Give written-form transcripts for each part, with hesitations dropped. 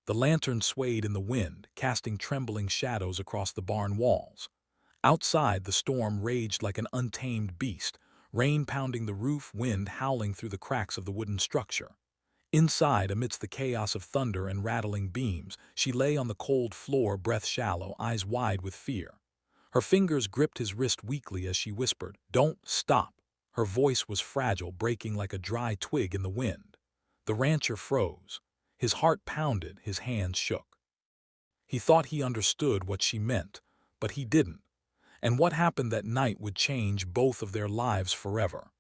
The lantern swayed in the wind, casting trembling shadows across the barn walls. Outside, the storm raged like an untamed beast, rain pounding the roof, wind howling through the cracks of the wooden structure. Inside, amidst the chaos of thunder and rattling beams, she lay on the cold floor, breath shallow, eyes wide with fear. Her fingers gripped his wrist weakly as she whispered, "Don't stop." Her voice was fragile, breaking like a dry twig in the wind. The rancher froze. His heart pounded, his hands shook. He thought he understood what she meant, but he didn't. And what happened that night would change both of their lives forever.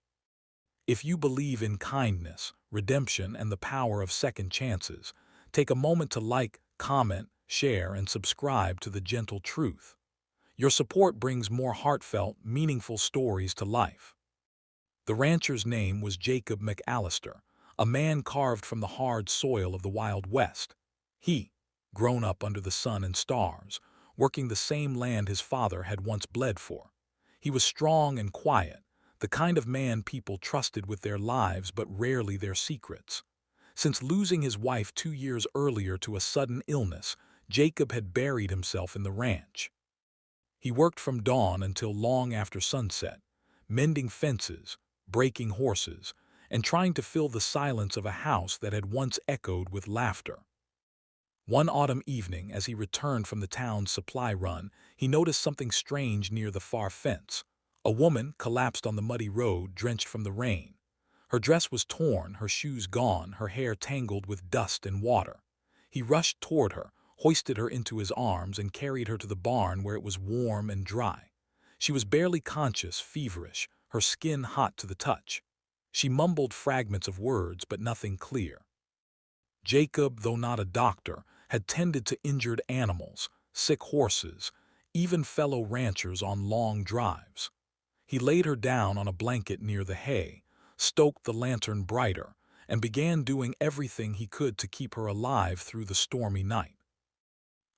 If you believe in kindness, redemption, and the power of second chances, take a moment to like, comment, share, and subscribe to The Gentle Truth. Your support brings more heartfelt, meaningful stories to life. The rancher's name was Jacob McAllister, a man carved from the hard soil of the Wild West. He, grown up under the sun and stars, working the same land his father had once bled for. He was strong and quiet, the kind of man people trusted with their lives but rarely their secrets. Since losing his wife 2 years earlier to a sudden illness, Jacob had buried himself in the ranch. He worked from dawn until long after sunset, mending fences, breaking horses, and trying to fill the silence of a house that had once echoed with laughter. One autumn evening, as he returned from the town's supply run, he noticed something strange near the far fence. A woman collapsed on the muddy road, drenched from the rain. Her dress was torn, her shoes gone, her hair tangled with dust and water. He rushed toward her, hoisted her into his arms, and carried her to the barn where it was warm and dry. She was barely conscious, feverish, her skin hot to the touch. She mumbled fragments of words, but nothing clear. Jacob, though not a doctor, had tended to injured animals, sick horses, even fellow ranchers on long drives. He laid her down on a blanket near the hay, stoked the lantern brighter, and began doing everything he could to keep her alive through the stormy night.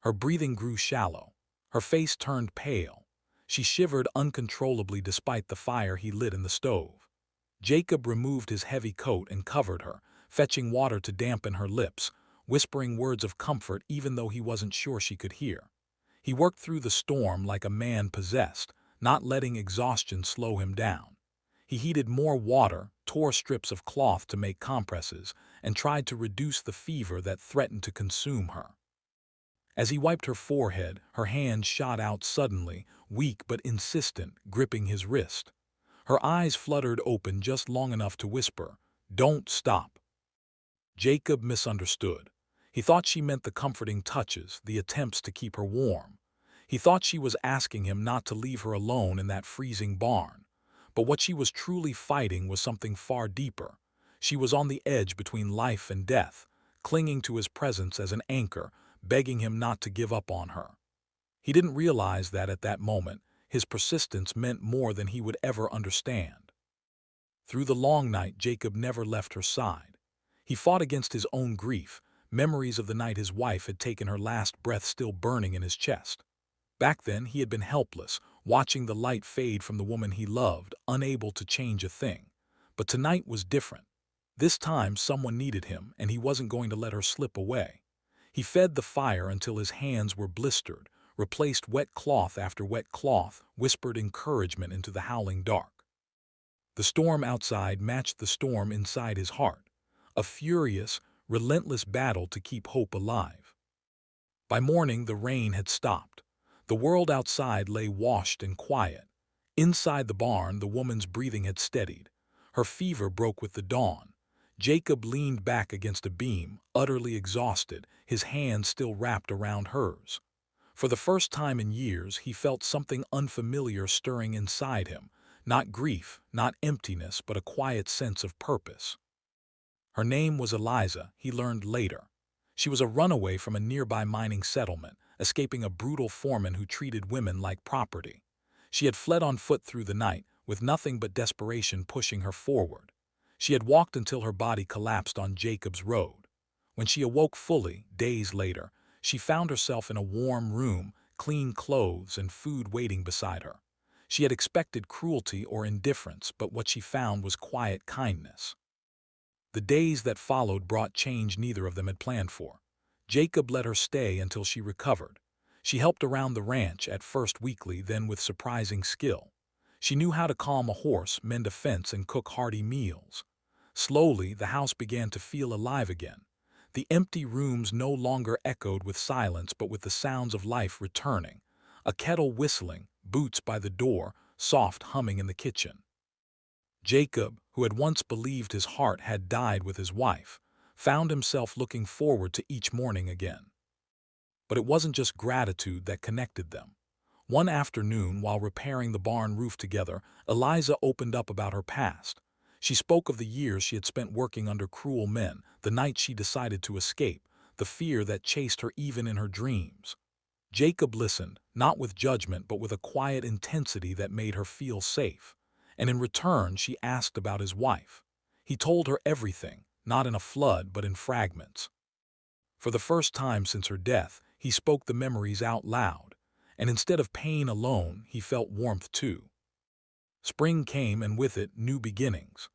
Her breathing grew shallow. Her face turned pale. She shivered uncontrollably despite the fire he lit in the stove. Jacob removed his heavy coat and covered her, fetching water to dampen her lips, whispering words of comfort even though he wasn't sure she could hear. He worked through the storm like a man possessed, not letting exhaustion slow him down. He heated more water, tore strips of cloth to make compresses, and tried to reduce the fever that threatened to consume her. As he wiped her forehead, her hand shot out suddenly, weak but insistent, gripping his wrist. Her eyes fluttered open just long enough to whisper, "Don't stop." Jacob misunderstood. He thought she meant the comforting touches, the attempts to keep her warm. He thought she was asking him not to leave her alone in that freezing barn. But what she was truly fighting was something far deeper. She was on the edge between life and death, clinging to his presence as an anchor, begging him not to give up on her. He didn't realize that at that moment, his persistence meant more than he would ever understand. Through the long night, Jacob never left her side. He fought against his own grief, memories of the night his wife had taken her last breath still burning in his chest. Back then, he had been helpless, watching the light fade from the woman he loved, unable to change a thing. But tonight was different. This time, someone needed him, and he wasn't going to let her slip away. He fed the fire until his hands were blistered, replaced wet cloth after wet cloth, whispered encouragement into the howling dark. The storm outside matched the storm inside his heart, a furious, relentless battle to keep hope alive. By morning, the rain had stopped. The world outside lay washed and quiet. Inside the barn, the woman's breathing had steadied. Her fever broke with the dawn. Jacob leaned back against a beam, utterly exhausted, his hands still wrapped around hers. For the first time in years, he felt something unfamiliar stirring inside him, not grief, not emptiness, but a quiet sense of purpose. Her name was Eliza, he learned later. She was a runaway from a nearby mining settlement, escaping a brutal foreman who treated women like property. She had fled on foot through the night, with nothing but desperation pushing her forward. She had walked until her body collapsed on Jacob's road. When she awoke fully, days later, she found herself in a warm room, clean clothes, and food waiting beside her. She had expected cruelty or indifference, but what she found was quiet kindness. The days that followed brought change neither of them had planned for. Jacob let her stay until she recovered. She helped around the ranch, at first weakly, then with surprising skill. She knew how to calm a horse, mend a fence, and cook hearty meals. Slowly, the house began to feel alive again. The empty rooms no longer echoed with silence but with the sounds of life returning. A kettle whistling, Boots by the door, soft humming in the kitchen. Jacob, who had once believed his heart had died with his wife, found himself looking forward to each morning again. But it wasn't just gratitude that connected them. One afternoon, while repairing the barn roof together, Eliza opened up about her past. She spoke of the years she had spent working under cruel men, the night she decided to escape, the fear that chased her even in her dreams. Jacob listened, not with judgment but with a quiet intensity that made her feel safe. And in return, she asked about his wife. He told her everything, not in a flood but in fragments. For the first time since her death, he spoke the memories out loud, and instead of pain alone, he felt warmth too. Spring came, and with it, new beginnings.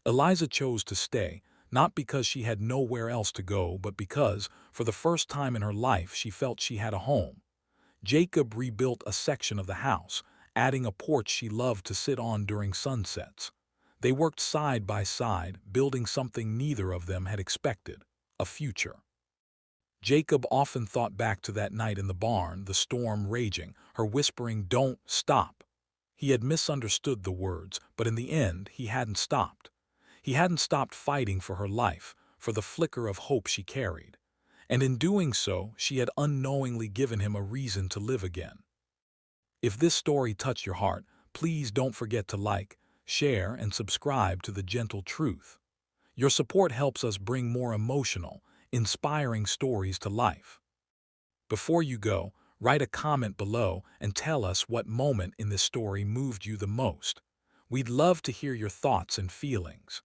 Eliza chose to stay, not because she had nowhere else to go, but because, for the first time in her life, she felt she had a home. Jacob rebuilt a section of the house, adding a porch she loved to sit on during sunsets. They worked side by side, building something neither of them had expected, a future. Jacob often thought back to that night in the barn, the storm raging, her whispering, "Don't stop." He had misunderstood the words, but in the end, he hadn't stopped. He hadn't stopped fighting for her life, for the flicker of hope she carried. And in doing so, she had unknowingly given him a reason to live again. If this story touched your heart, please don't forget to like, share, and subscribe to The Gentle Truth. Your support helps us bring more emotional, inspiring stories to life. Before you go, write a comment below and tell us what moment in this story moved you the most. We'd love to hear your thoughts and feelings.